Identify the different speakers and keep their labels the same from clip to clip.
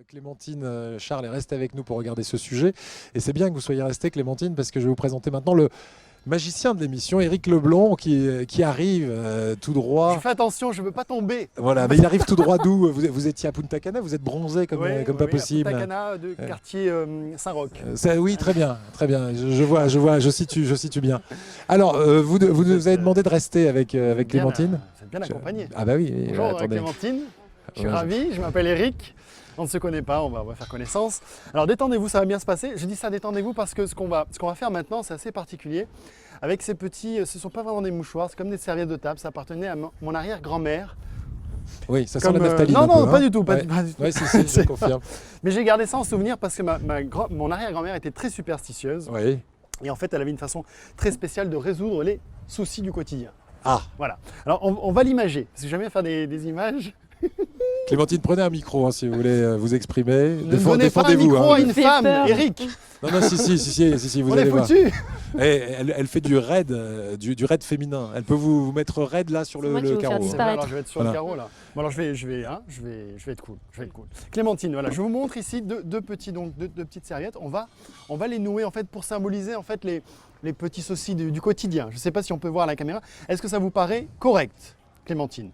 Speaker 1: Clémentine, Charles est resté avec nous pour regarder ce sujet. Et c'est bien que vous soyez resté, Clémentine, parce que je vais vous présenter maintenant le magicien de l'émission, Éric Leblond, qui arrive tout droit.
Speaker 2: Je fais attention, je ne veux pas tomber.
Speaker 1: Voilà, mais il arrive tout droit d'où vous étiez à Punta Cana, vous êtes bronzé comme pas
Speaker 2: oui,
Speaker 1: possible.
Speaker 2: À Punta Cana, de quartier Saint-Roch.
Speaker 1: Oui, très bien, très bien. Je situe bien. Alors, vous nous avez demandé de rester avec Clémentine.
Speaker 2: Vous êtes bien accompagné.
Speaker 1: Ah bah oui.
Speaker 2: Bonjour
Speaker 1: attendez.
Speaker 2: Clémentine, je suis ravi, je m'appelle Éric. On ne se connaît pas, on va faire connaissance. Alors détendez-vous, ça va bien se passer. Je dis ça, détendez-vous, parce que ce qu'on va faire maintenant, c'est assez particulier. Avec ces petits, ce ne sont pas vraiment des mouchoirs, c'est comme des serviettes de table, ça appartenait à mon arrière-grand-mère.
Speaker 1: Oui, ça sent la naphtaline.
Speaker 2: Non,
Speaker 1: un peu,
Speaker 2: pas du tout.
Speaker 1: Oui, si, je confirme.
Speaker 2: Mais j'ai gardé ça en souvenir parce que mon arrière-grand-mère était très superstitieuse.
Speaker 1: Oui.
Speaker 2: Et en fait, elle avait une façon très spéciale de résoudre les soucis du quotidien.
Speaker 1: Ah.
Speaker 2: Voilà. Alors, on va l'imager, parce que j'aime bien faire des images.
Speaker 1: Clémentine, prenez un micro si vous voulez vous exprimer.
Speaker 2: Ne donnez pas un micro à une femme, Éric.
Speaker 1: Non, si, vous
Speaker 2: on
Speaker 1: allez
Speaker 2: est
Speaker 1: voir.
Speaker 2: foutu.
Speaker 1: Elle fait du raid, du raid féminin. Elle peut vous mettre raid là sur le carreau.
Speaker 2: Alors je vais être sur le carreau là. Bon, alors je vais être cool. Clémentine, voilà, je vous montre ici deux petites serviettes. On va les nouer en fait pour symboliser en fait les petits soucis du quotidien. Je ne sais pas si on peut voir à la caméra. Est-ce que ça vous paraît correct, Clémentine?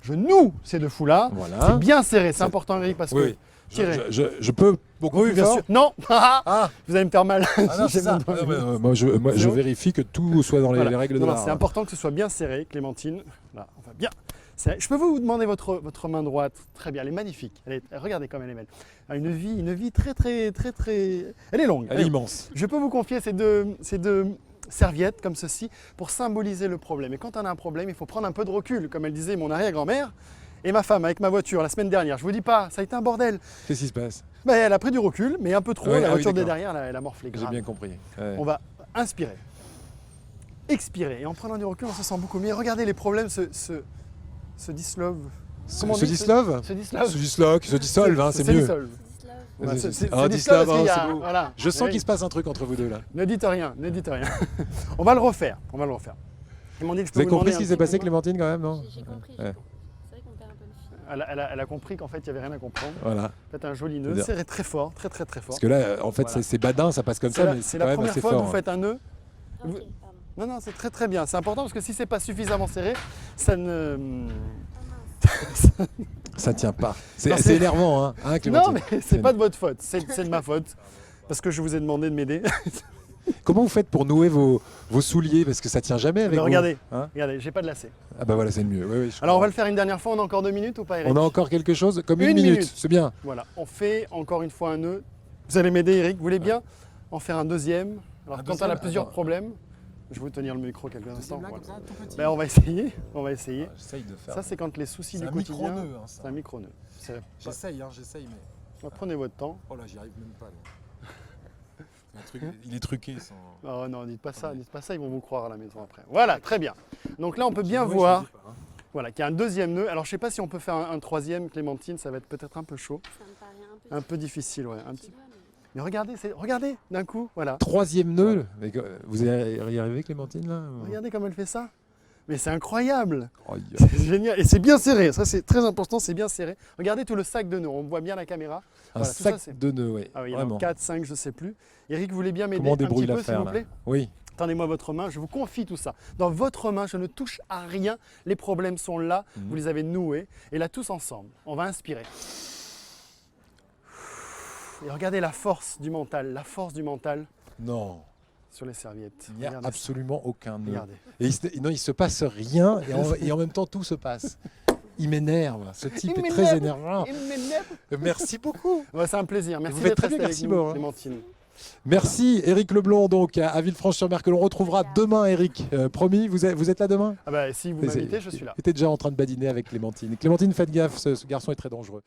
Speaker 2: Je noue ces deux fous-là. Voilà. C'est bien serré, c'est important, Eric, parce que...
Speaker 1: Je peux beaucoup plus
Speaker 2: bien
Speaker 1: fort.
Speaker 2: sûr. Non. Vous allez me faire mal.
Speaker 1: Non, ça. Moi, je vérifie que tout soit dans les règles de l'art.
Speaker 2: C'est important que ce soit bien serré, Clémentine. Là, on va bien. Je peux vous demander votre main droite? Très bien, elle est magnifique. Regardez comme elle est belle. Une vie très. Elle est longue.
Speaker 1: Elle est immense.
Speaker 2: Je peux vous confier ces deux serviettes comme ceci pour symboliser le problème. Et quand on a un problème, il faut prendre un peu de recul, comme elle disait mon arrière-grand-mère. Et ma femme avec ma voiture la semaine dernière, je vous dis pas, ça a été un bordel.
Speaker 1: Qu'est-ce qui se passe?
Speaker 2: Elle a pris du recul, mais un peu trop. La voiture de derrière, elle a morflé grave.
Speaker 1: J'ai bien compris. Ouais.
Speaker 2: On va inspirer, expirer, et en prenant du recul, on se sent beaucoup mieux. Regardez, les problèmes se dissolvent.
Speaker 1: Se dissolvent, c'est mieux.
Speaker 2: Voilà.
Speaker 1: Je sens qu'il se passe un truc entre vous deux là.
Speaker 2: Ne dites rien. On va le refaire. Ils m'ont dit que je peux
Speaker 1: vous avez compris ce qui s'est passé, Clémentine, quand même, non?
Speaker 3: J'ai compris. C'est vrai qu'on perd un peu le fil.
Speaker 2: Elle a compris qu'en fait, il n'y avait rien à comprendre.
Speaker 1: Voilà.
Speaker 2: Faites un joli nœud, serrez très fort, très fort.
Speaker 1: Parce que là, en fait, c'est badin, ça passe comme ça, mais
Speaker 2: c'est la première fois que vous faites un nœud.
Speaker 3: Okay,
Speaker 2: non, c'est très bien. C'est important parce que si c'est pas suffisamment serré, ça ne...
Speaker 1: Ça tient pas. C'est énervant, hein, Clémentine.
Speaker 2: Non, mais c'est pas de votre faute, c'est de ma faute. Parce que je vous ai demandé de m'aider.
Speaker 1: Comment vous faites pour nouer vos souliers? Parce que ça tient jamais avec vous.
Speaker 2: Regardez, j'ai pas de lacet.
Speaker 1: Ah bah voilà, c'est le mieux. Oui,
Speaker 2: alors on va le faire une dernière fois, on a encore 2 minutes ou pas, Eric?
Speaker 1: On a encore quelque chose? Comme une minute, c'est bien.
Speaker 2: Voilà, on fait encore une fois un nœud. Vous allez m'aider, Eric, vous voulez bien en faire un deuxième? Alors quand on a plusieurs problèmes, je vais vous tenir le micro quelques instants. On va essayer.
Speaker 1: J'essaye de faire.
Speaker 2: Ça, c'est quand les soucis du quotidien. C'est un micro-nœud.
Speaker 1: J'essaye, mais...
Speaker 2: Prenez votre temps.
Speaker 1: Oh là, j'y arrive même pas. Il est truqué.
Speaker 2: Oh non, dites pas ça, ils vont vous croire à la maison après. Voilà, très bien. Donc là, on peut bien voir qu'il y a un deuxième nœud. Alors, je ne sais pas si on peut faire un troisième, Clémentine, ça va être peut-être un peu chaud.
Speaker 3: Ça me paraît
Speaker 2: un peu difficile, ouais. Un petit... Mais regardez d'un coup, voilà.
Speaker 1: Troisième nœud. Vous allez y arriver, Clémentine, là?
Speaker 2: Regardez comme elle fait ça. Mais c'est incroyable.
Speaker 1: Oh,
Speaker 2: c'est génial. Et c'est bien serré. Ça, c'est très important, c'est bien serré. Regardez tout le sac de nœuds. On voit bien la caméra.
Speaker 1: Un sac de nœuds, oui.
Speaker 2: Ah oui, il y en a 4, 5, je ne sais plus. Eric, vous voulez bien m'aider
Speaker 1: un
Speaker 2: petit peu,
Speaker 1: s'il
Speaker 2: vous plaît?
Speaker 1: Oui.
Speaker 2: Tendez-moi votre main, je vous confie tout ça. Dans votre main, je ne touche à rien. Les problèmes sont là. Vous les avez noués. Et là, tous ensemble, on va inspirer. Et regardez la force du mental.
Speaker 1: Non.
Speaker 2: Sur les serviettes.
Speaker 1: Il n'y a absolument aucun nœud.
Speaker 2: Regardez.
Speaker 1: Et il ne se passe rien et en même temps tout se passe. Il m'énerve. Ce type est très énervant.
Speaker 2: Il m'énerve.
Speaker 1: Merci beaucoup.
Speaker 2: C'est un plaisir. Merci
Speaker 1: d'être
Speaker 2: resté avec nous, Clémentine.
Speaker 1: Merci Éric Leblond donc à Villefranche-sur-Mer que l'on retrouvera demain, Éric. Promis, vous êtes là demain?
Speaker 2: Si vous m'invitez, je suis là.
Speaker 1: J'étais déjà en train de badiner avec Clémentine. Clémentine, faites gaffe, ce garçon est très dangereux.